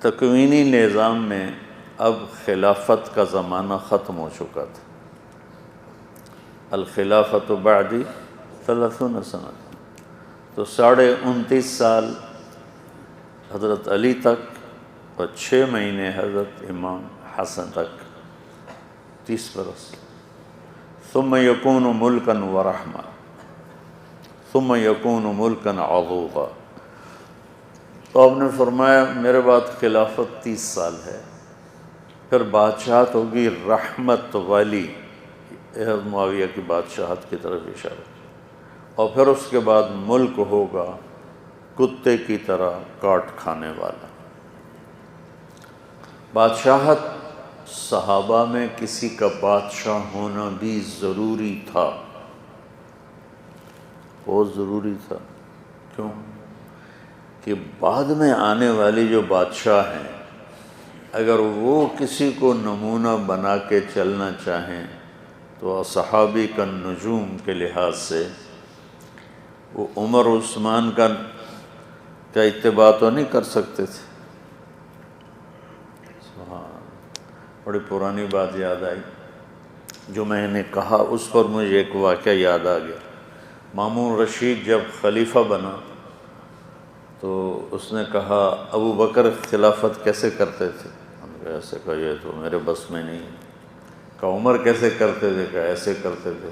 تکوینی نظام میں اب خلافت کا زمانہ ختم ہو چکا تھا. الخلافت بعدی 30 سنہ، تو 29.5 سال حضرت علی تک اور 6 مہینے حضرت امام حسن تک، 30 برس. ثم یکون ملکا ورحمہ، ثم یکون ملکا عضوضا. تو آپ نے فرمایا میرے بعد خلافت 30 سال ہے، پھر بادشاہت ہوگی رحمت والی، معاویہ کی بادشاہت کی طرف اشارہ، اور پھر اس کے بعد ملک ہوگا کتے کی طرح کاٹ کھانے والا. بادشاہت صحابہ میں کسی کا بادشاہ ہونا بھی ضروری تھا، بہت ضروری تھا. کیوں؟ کہ بعد میں آنے والے جو بادشاہ ہیں اگر وہ کسی کو نمونہ بنا کے چلنا چاہیں تو صحابی کا نجوم کے لحاظ سے وہ عمر عثمان کا اتباع تو نہیں کر سکتے تھے. بڑی پرانی بات یاد آئی جو میں نے کہا، اس پر مجھے ایک واقعہ یاد آ گیا. مامون رشید جب خلیفہ بنا تو اس نے کہا ابو بکر خلافت کیسے کرتے تھے؟ ہم نے کہا ایسے، کہا یہ تو میرے بس میں نہیں. کہا عمر کیسے کرتے تھے؟ کہا ایسے کرتے تھے.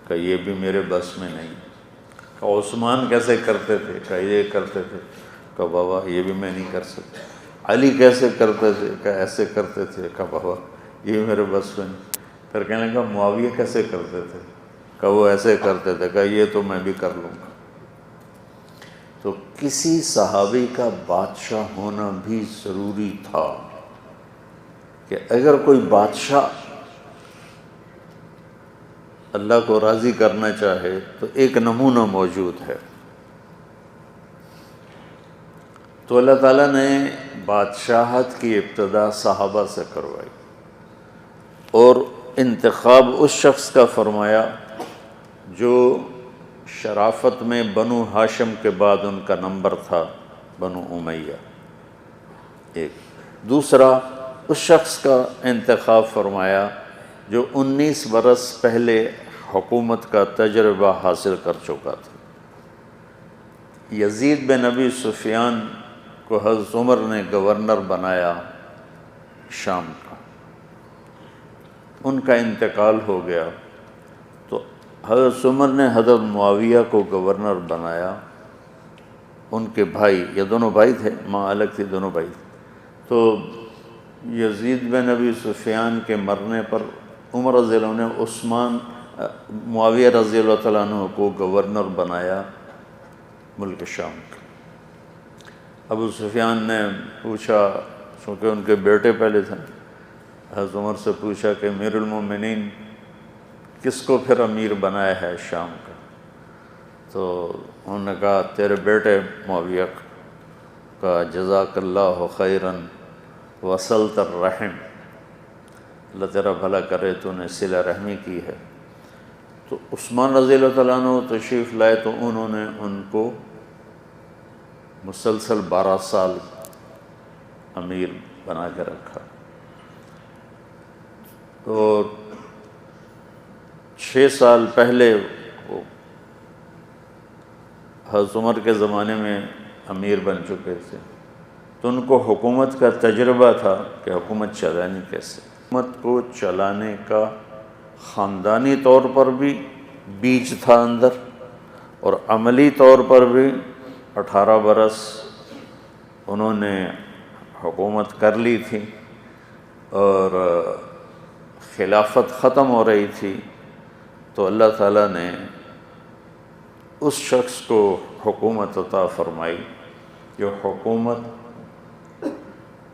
کہا یہ بھی میرے بس میں نہیں. کہا عثمان کیسے کرتے تھے؟ کہا یہ کرتے تھے. کہا بابا یہ بھی میں نہیں کر سکتا. علی کیسے کرتے تھے؟ کہا ایسے کرتے تھے. کہا بابا یہ بھی میرے بس میں نہیں. پھر کہنے لگا معاویہ کیسے کرتے تھے؟ کہا وہ ایسے کرتے تھے. کہا یہ تو میں بھی کر لوں گا. تو کسی صحابی کا بادشاہ ہونا بھی ضروری تھا کہ اگر کوئی بادشاہ اللہ کو راضی کرنا چاہے تو ایک نمونہ موجود ہے. تو اللہ تعالیٰ نے بادشاہت کی ابتدا صحابہ سے کروائی اور انتخاب اس شخص کا فرمایا جو شرافت میں بنو ہاشم کے بعد ان کا نمبر تھا، بنو امیہ. ایک دوسرا اس شخص کا انتخاب فرمایا جو 19 برس پہلے حکومت کا تجربہ حاصل کر چکا تھا. یزید بن ابی سفیان کو حضرت عمر نے گورنر بنایا شام کا، ان کا انتقال ہو گیا تو حضرت عمر نے حضرت معاویہ کو گورنر بنایا. ان کے بھائی، یہ دونوں بھائی تھے، ماں الگ تھی، دونوں بھائی تھے. تو یزید بن ابی سفیان کے مرنے پر عمر رضی اللہ عنہ نے معاویہ رضی اللہ تعالیٰ عنہ کو گورنر بنایا ملک شام کا. ابو سفیان نے پوچھا، چونکہ ان کے بیٹے پہلے تھے، حضرت عمر سے پوچھا کہ امیر المومنین کس کو پھر امیر بنایا ہے شام کا؟ تو انہوں نے کہا تیرے بیٹے معاویہ کا. جزاک اللہ خیراً وصلت الرحم، اللہ تیرا بھلا کرے، تو نے صلہ رحمی کی ہے. تو عثمان رضی اللہ تعالیٰ عنہ تشریف لائے تو انہوں نے ان کو مسلسل 12 سال امیر بنا کے رکھا. اور 6 سال پہلے وہ حضرت عمر کے زمانے میں امیر بن چکے تھے تو ان کو حکومت کا تجربہ تھا کہ حکومت چلانی کیسے. حکومت کو چلانے کا خاندانی طور پر بھی بیج تھا اندر، اور عملی طور پر بھی 18 برس انہوں نے حکومت کر لی تھی اور خلافت ختم ہو رہی تھی. تو اللہ تعالیٰ نے اس شخص کو حکومت عطا فرمائی جو حکومت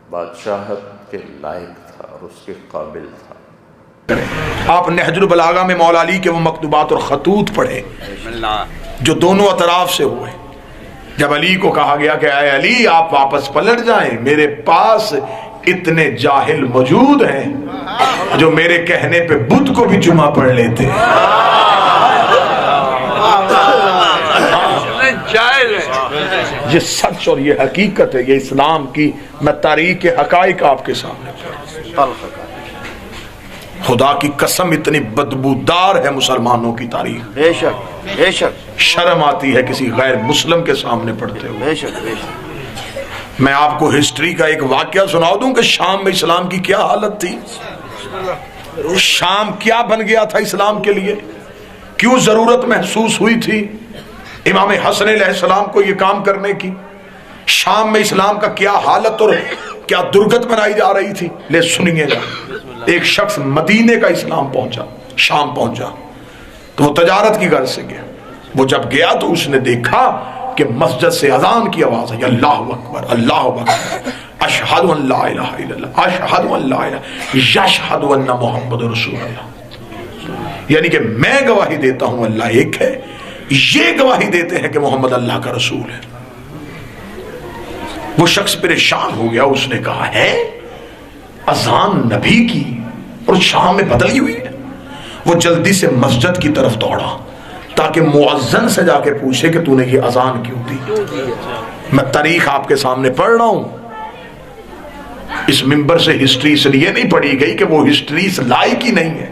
بادشاہت کے لائق تھا اور اس کے قابل تھا. آپ نہج البلاغہ میں مولا علی کے وہ مکتوبات اور خطوط پڑھے جو دونوں اطراف سے ہوئے. جب علی کو کہا گیا کہ اے علی آپ واپس پلٹ جائیں، میرے پاس اتنے جاہل موجود ہیں جو میرے کہنے پہ بدھ کو بھی جمعہ پڑھ لیتے ہیں. جاہل ہے. یہ سچ اور یہ حقیقت ہے، یہ اسلام کی میں تاریخ کے حقائق آپ کے سامنے خدا کی قسم اتنی بدبودار ہے مسلمانوں کی تاریخ، بے شک بے شک، شرم آتی ہے کسی غیر مسلم کے سامنے پڑھتے ہوئے۔ بے شک بے شک۔ میں آپ کو ہسٹری کا ایک واقعہ سنا دوں کہ شام میں اسلام کی کیا حالت تھی، شام کیا بن گیا تھا اسلام کے لیے، کیوں ضرورت محسوس ہوئی تھی امام حسن علیہ السلام کو یہ کام کرنے کی، شام میں اسلام کا کیا حالت اور کیا درگت بنائی جا رہی تھی۔ لے سنیے گا، ایک شخص مدینے کا اسلام پہنچا، شام پہنچا تو وہ تجارت کی غرض سے گیا، وہ جب گیا تو اس نے دیکھا کہ مسجد سے اذان کی آواز ہے، اللہ اکبر اللہ اکبر، اشہد ان لا الہ الا اللہ، اشہد ان لا الہ، یشہد ان محمد رسول اللہ، یعنی کہ میں گواہی دیتا ہوں اللہ ایک ہے، یہ گواہی دیتے ہیں کہ محمد اللہ کا رسول ہے۔ وہ شخص پریشان ہو گیا، اس نے کہا ہے اذان نبی کی اور شام میں بدلی ہوئی ہے۔ وہ جلدی سے مسجد کی طرف دوڑا تاکہ مؤذن سے جا کے پوچھے کہ تو نے یہ اذان کیوں دی۔ میں تاریخ آپ کے سامنے پڑھ رہا ہوں، اس منبر سے ہسٹری اس لیے نہیں پڑھی گئی کہ وہ ہسٹری اس لائق ہی نہیں ہے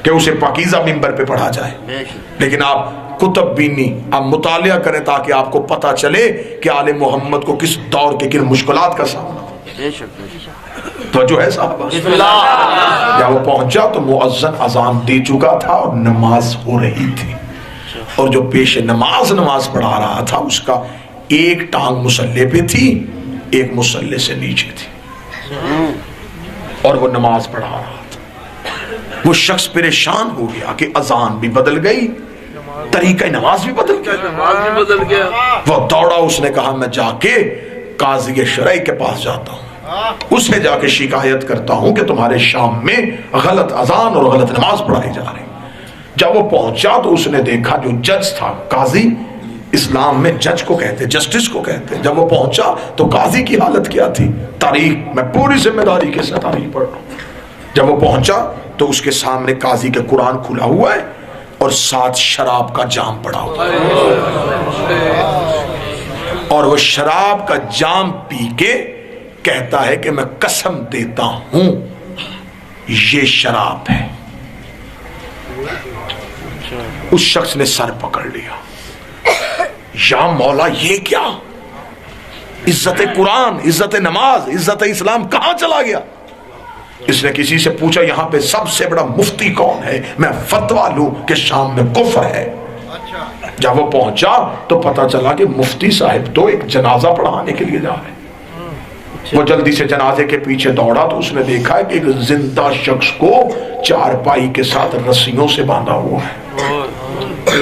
کہ اسے پاکیزہ منبر پہ پڑھا جائے، لیکن آپ کتب بینی آپ مطالعہ کریں تاکہ آپ کو پتہ چلے کہ آل محمد کو کس دور کے کن مشکلات کا سامنا تو جو ہے صاحبہ۔ جب وہ پہنچا تو مؤذن اذان دے چکا تھا اور نماز ہو رہی تھی، اور جو پیش نماز پڑھا رہا تھا اس کا ایک ٹانگ مصلے پہ تھی، ایک مصلے سے نیچے تھی، اور وہ نماز پڑھا رہا تھا۔ وہ شخص پریشان ہو گیا کہ اذان بھی بدل گئی، طریقہ نماز بھی بدل گیا۔ وہ دوڑا، اس نے کہا میں جا کے قاضی شرعی کے پاس جاتا ہوں، اسے جا کے شکایت کرتا ہوں کہ تمہارے شام میں غلط اذان اور غلط نماز پڑھائی جا رہی۔ جب وہ پہنچا تو اس نے دیکھا جو جج تھا، قاضی اسلام میں جج کو کہتے، جسٹس کو کہتے، جب وہ پہنچا تو قاضی کی حالت کیا تھی، تاریخ میں پوری ذمہ داری کے ساتھ تاریخ پڑھ رہا ہوں۔ جب وہ پہنچا تو اس کے سامنے قاضی کے قرآن کھلا ہوا ہے اور ساتھ شراب کا جام پڑا ہوا ہے، اور وہ شراب کا جام پی کے کہتا ہے کہ میں قسم دیتا ہوں یہ شراب ہے۔ اس شخص نے سر پکڑ لیا، یا مولا یہ کیا، عزت قرآن، عزت نماز، عزت اسلام کہاں چلا گیا؟ اس نے کسی سے پوچھا یہاں پہ سب سے بڑا مفتی کون ہے، میں فتویٰ لوں کہ شام میں کفر ہے۔ جب وہ پہنچا تو پتا چلا کہ مفتی صاحب تو ایک جنازہ پڑھانے کے لیے جا رہے ہیں۔ وہ جلدی سے جنازے کے پیچھے دوڑا تو اس نے دیکھا کہ ایک زندہ شخص کو چارپائی کے ساتھ رسیوں سے باندھا ہوا ہے،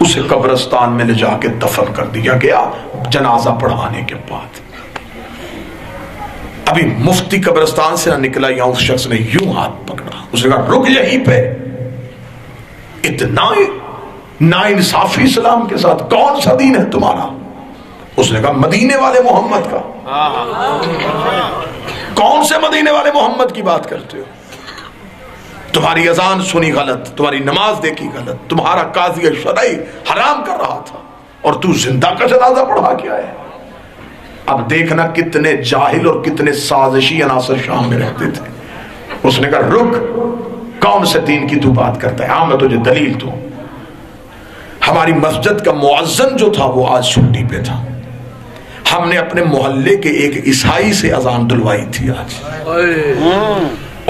اسے قبرستان میں لے جا کے دفن کر دیا گیا جنازہ پڑھانے کے بعد۔ ابھی مفتی قبرستان سے نہ نکلا، یہاں اس شخص نے یوں ہاتھ پکڑا، اس نے کہا رک یہیں پہ، اتنا ناانصافی اسلام کے ساتھ، کون سا دین ہے تمہارا؟ اس نے کہا مدینے والے محمد کا۔ کون سے مدینے والے محمد کی بات کرتے ہو؟ تمہاری اذان سنی غلط، تمہاری نماز دیکھی غلط، تمہارا قاضی شرعی حرام کر رہا تھا اور تو زندہ کا جنازہ پڑھا کے آئے۔ اب دیکھنا کتنے جاہل اور کتنے سازشی عناصر شام میں رہتے تھے۔ اس نے کہا رک، کون سے دین کی تو بات کرتا ہے؟ ہاں میں تجھے دلیل دوں۔ ہماری مسجد کا مؤذن جو تھا وہ آج چھٹی پہ تھا، ہم نے اپنے محلے کے ایک عیسائی سے اذان دلوائی تھی آج،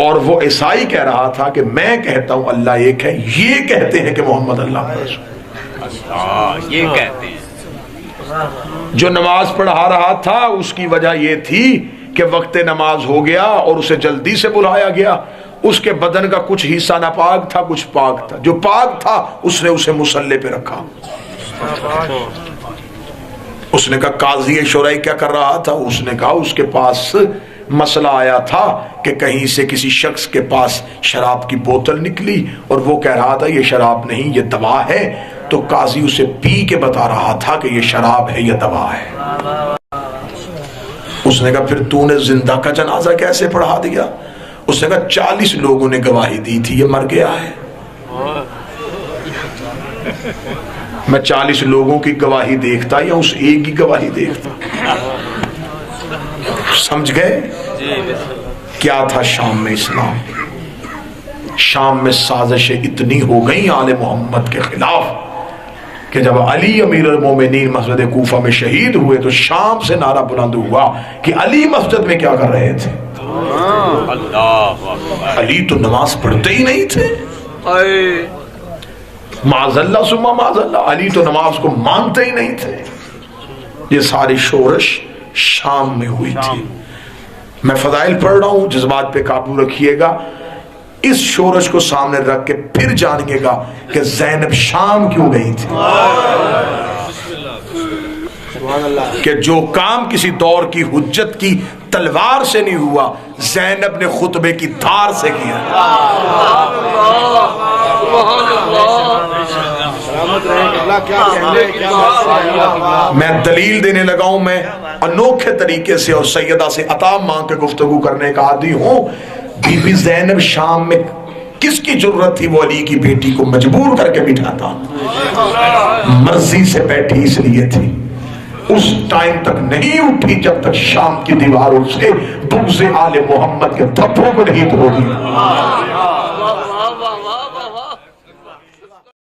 اور وہ عیسائی کہہ رہا تھا کہ میں کہتا ہوں اللہ ایک ہے، یہ کہتے ہیں کہ محمد اللہ کا رسول، یہ کہتے ہیں۔ جو نماز پڑھا رہا تھا اس کی وجہ یہ تھی کہ وقت نماز ہو گیا اور اسے جلدی سے بلایا گیا، اس کے بدن کا کچھ حصہ ناپاک تھا، کچھ پاک تھا، جو پاک تھا اس نے اسے مصلی پہ رکھا۔ اس نے کہا قاضی شرعی کیا کر رہا تھا؟ اس نے کہا اس کے پاس مسئلہ آیا تھا کہ کہیں سے کسی شخص کے پاس شراب کی بوتل نکلی اور وہ کہہ رہا تھا یہ شراب نہیں یہ دوا ہے، تو قاضی اسے پی کے بتا رہا تھا کہ یہ شراب ہے یہ دوا ہے۔ اس نے کہا پھر تو نے زندہ کا جنازہ کیسے پڑھا دیا؟ اس نے کہا 40 لوگوں نے گواہی دی تھی یہ مر گیا ہے۔ میں 40 لوگوں کی گواہی دیکھتا یا اس ایک کی گواہی دیکھتا؟ سمجھ گئے کیا تھا شام میں اسلام؟ شام میں سازشیں اتنی ہو گئیں آل محمد کے خلاف کہ جب علی امیر المومنین مسجد کوفہ میں شہید ہوئے تو شام سے نعرہ بلند ہوا کہ علی مسجد میں کیا کر رہے تھے؟ علی تو نماز پڑھتے ہی نہیں تھے، معاذ اللہ ثم معاذ اللہ، علی تو نماز کو مانتے ہی نہیں تھے۔ یہ ساری شورش شام میں ہوئی تھی۔ میں فضائل پڑھ رہا ہوں، جذبات پہ قابو رکھیے گا۔ اس شورش کو سامنے رکھ کے پھر جانیے گا کہ زینب شام کیوں گئی تھی، کہ جو کام کسی دور کی حجت کی تلوار سے نہیں ہوا، زینب نے خطبے کی دھار سے کیا۔ میں دلیل دینے لگا ہوں، میں انوکھے طریقے سے اور سیدہ سے عطا مانگ کے گفتگو کرنے کا عادی ہوں۔ بی بی زینب شام میں کس کی جرت تھی وہ علی کی بیٹی کو مجبور کر کے بٹھاتا؟ مرضی سے بیٹھی اس لیے تھی، اس ٹائم تک نہیں اٹھی جب تک شام کی دیواروں سے بغض آل محمد کے دھبوں کو نہیں توڑی۔